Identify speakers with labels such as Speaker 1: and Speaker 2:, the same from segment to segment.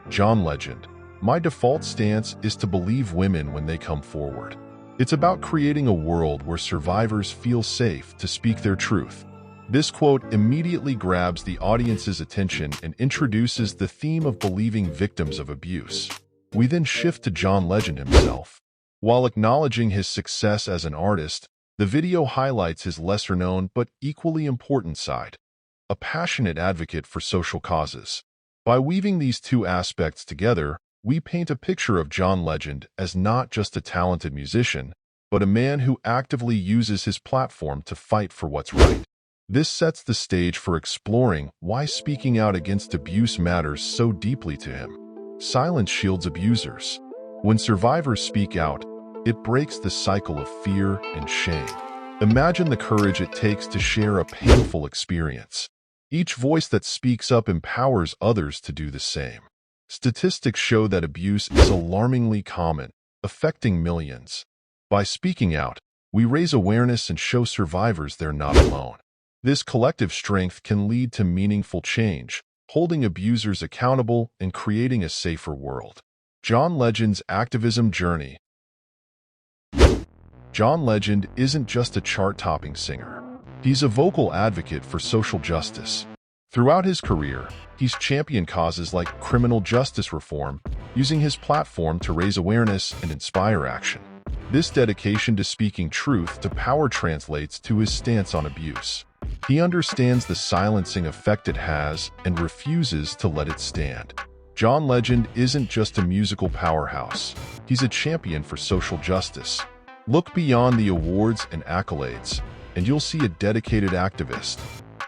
Speaker 1: John Legend. My default stance is to believe women when they come forward. It's about creating a world where survivors feel safe to speak their truth. This quote immediately grabs the audience's attention and introduces the theme of believing victims of abuse. We then shift to John Legend himself. While acknowledging his success as an artist, the video highlights his lesser-known but equally important side: a passionate advocate for social causes. By weaving these two aspects together, we paint a picture of John Legend as not just a talented musician, but a man who actively uses his platform to fight for what's right. This sets the stage for exploring why speaking out against abuse matters so deeply to him. Silence shields abusers. When survivors speak out, it breaks the cycle of fear and shame. Imagine the courage it takes to share a painful experience. Each voice that speaks up empowers others to do the same. Statistics show that abuse is alarmingly common, affecting millions. By speaking out, we raise awareness and show survivors they're not alone. This collective strength can lead to meaningful change, holding abusers accountable and creating a safer world. John Legend's activism journey. John Legend isn't just a chart-topping singer. He's a vocal advocate for social justice. Throughout his career, he's championed causes like criminal justice reform, using his platform to raise awareness and inspire action. This dedication to speaking truth to power translates to his stance on abuse. He understands the silencing effect it has and refuses to let it stand. John Legend isn't just a musical powerhouse. He's a champion for social justice. Look beyond the awards and accolades, and you'll see a dedicated activist.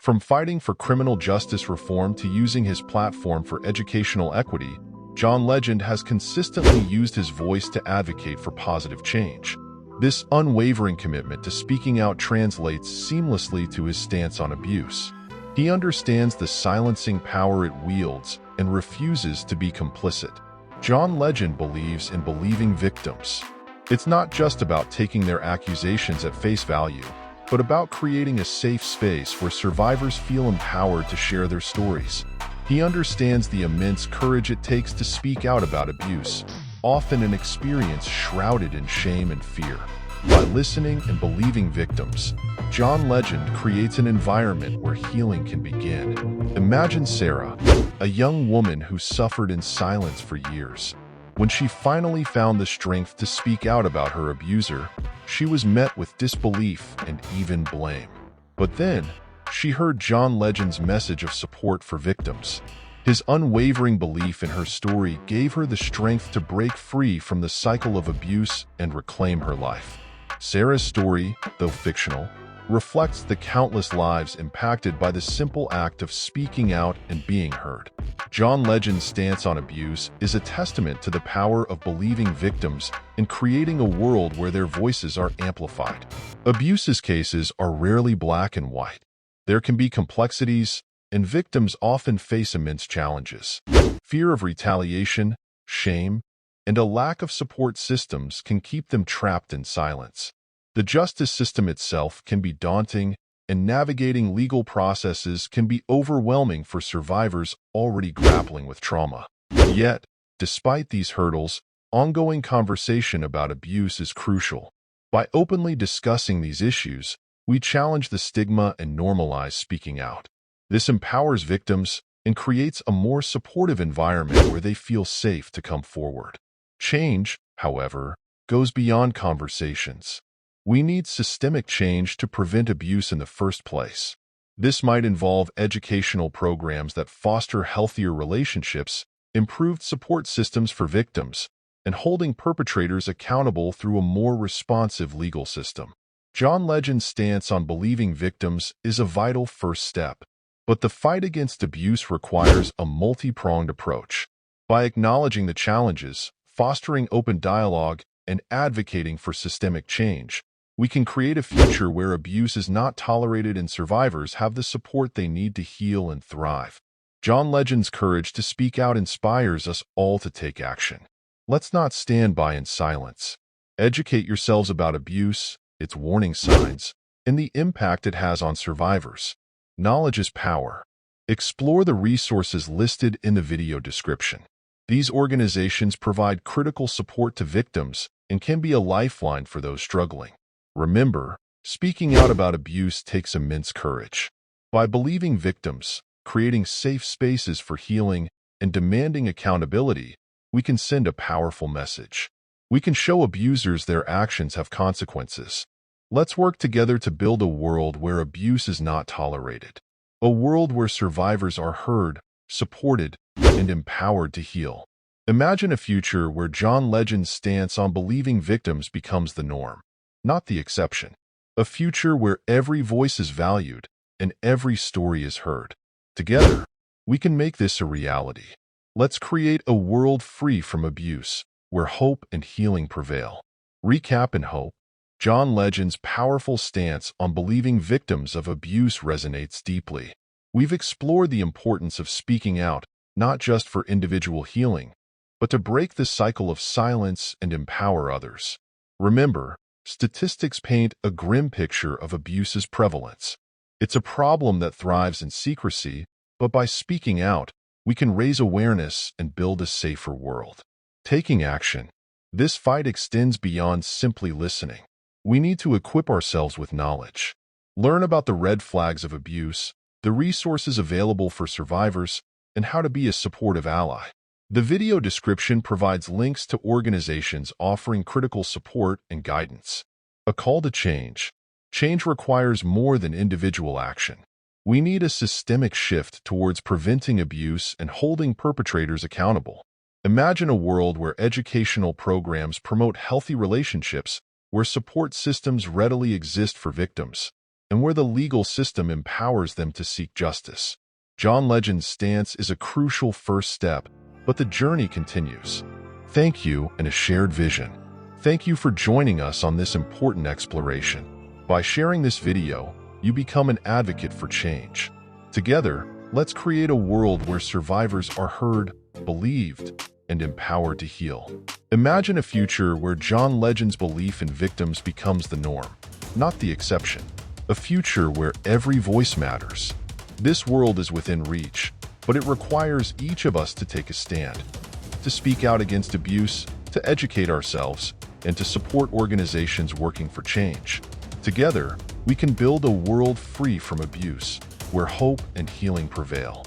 Speaker 1: From fighting for criminal justice reform to using his platform for educational equity, John Legend has consistently used his voice to advocate for positive change. This unwavering commitment to speaking out translates seamlessly to his stance on abuse. He understands the silencing power it wields and refuses to be complicit. John Legend believes in believing victims. It's not just about taking their accusations at face value, but about creating a safe space where survivors feel empowered to share their stories. He understands the immense courage it takes to speak out about abuse, often an experience shrouded in shame and fear. By listening and believing victims, John Legend creates an environment where healing can begin. Imagine Sarah, a young woman who suffered in silence for years. When she finally found the strength to speak out about her abuser, she was met with disbelief and even blame. But then, she heard John Legend's message of support for victims. His unwavering belief in her story gave her the strength to break free from the cycle of abuse and reclaim her life. Sarah's story, though fictional, reflects the countless lives impacted by the simple act of speaking out and being heard. John Legend's stance on abuse is a testament to the power of believing victims and creating a world where their voices are amplified. Abuse cases are rarely black and white. There can be complexities, and victims often face immense challenges. Fear of retaliation, shame, and a lack of support systems can keep them trapped in silence. The justice system itself can be daunting, and navigating legal processes can be overwhelming for survivors already grappling with trauma. Yet, despite these hurdles, ongoing conversation about abuse is crucial. By openly discussing these issues, we challenge the stigma and normalize speaking out. This empowers victims and creates a more supportive environment where they feel safe to come forward. Change, however, goes beyond conversations. We need systemic change to prevent abuse in the first place. This might involve educational programs that foster healthier relationships, improved support systems for victims, and holding perpetrators accountable through a more responsive legal system. John Legend's stance on believing victims is a vital first step, but the fight against abuse requires a multi-pronged approach. By acknowledging the challenges, fostering open dialogue, and advocating for systemic change, we can create a future where abuse is not tolerated and survivors have the support they need to heal and thrive. John Legend's courage to speak out inspires us all to take action. Let's not stand by in silence. Educate yourselves about abuse, its warning signs, and the impact it has on survivors. Knowledge is power. Explore the resources listed in the video description. These organizations provide critical support to victims and can be a lifeline for those struggling. Remember, speaking out about abuse takes immense courage. By believing victims, creating safe spaces for healing, and demanding accountability, we can send a powerful message. We can show abusers their actions have consequences. Let's work together to build a world where abuse is not tolerated. A world where survivors are heard, supported, and empowered to heal. Imagine a future where John Legend's stance on believing victims becomes the norm, not the exception. A future where every voice is valued and every story is heard. Together, we can make this a reality. Let's create a world free from abuse, where hope and healing prevail. Recap and hope. John Legend's powerful stance on believing victims of abuse resonates deeply. We've explored the importance of speaking out, not just for individual healing, but to break the cycle of silence and empower others. Remember, statistics paint a grim picture of abuse's prevalence. It's a problem that thrives in secrecy, but by speaking out, we can raise awareness and build a safer world. Taking action. This fight extends beyond simply listening. We need to equip ourselves with knowledge. Learn about the red flags of abuse, the resources available for survivors, and how to be a supportive ally. The video description provides links to organizations offering critical support and guidance. A call to change. Change requires more than individual action. We need a systemic shift towards preventing abuse and holding perpetrators accountable. Imagine a world where educational programs promote healthy relationships, where support systems readily exist for victims, and where the legal system empowers them to seek justice. John Legend's stance is a crucial first step, but the journey continues. Thank you and a shared vision. Thank you for joining us on this important exploration. By sharing this video, you become an advocate for change. Together, let's create a world where survivors are heard, believed, and empowered to heal. Imagine a future where John Legend's belief in victims becomes the norm, not the exception. A future where every voice matters. This world is within reach, but it requires each of us to take a stand, to speak out against abuse, to educate ourselves, and to support organizations working for change. Together, we can build a world free from abuse, where hope and healing prevail.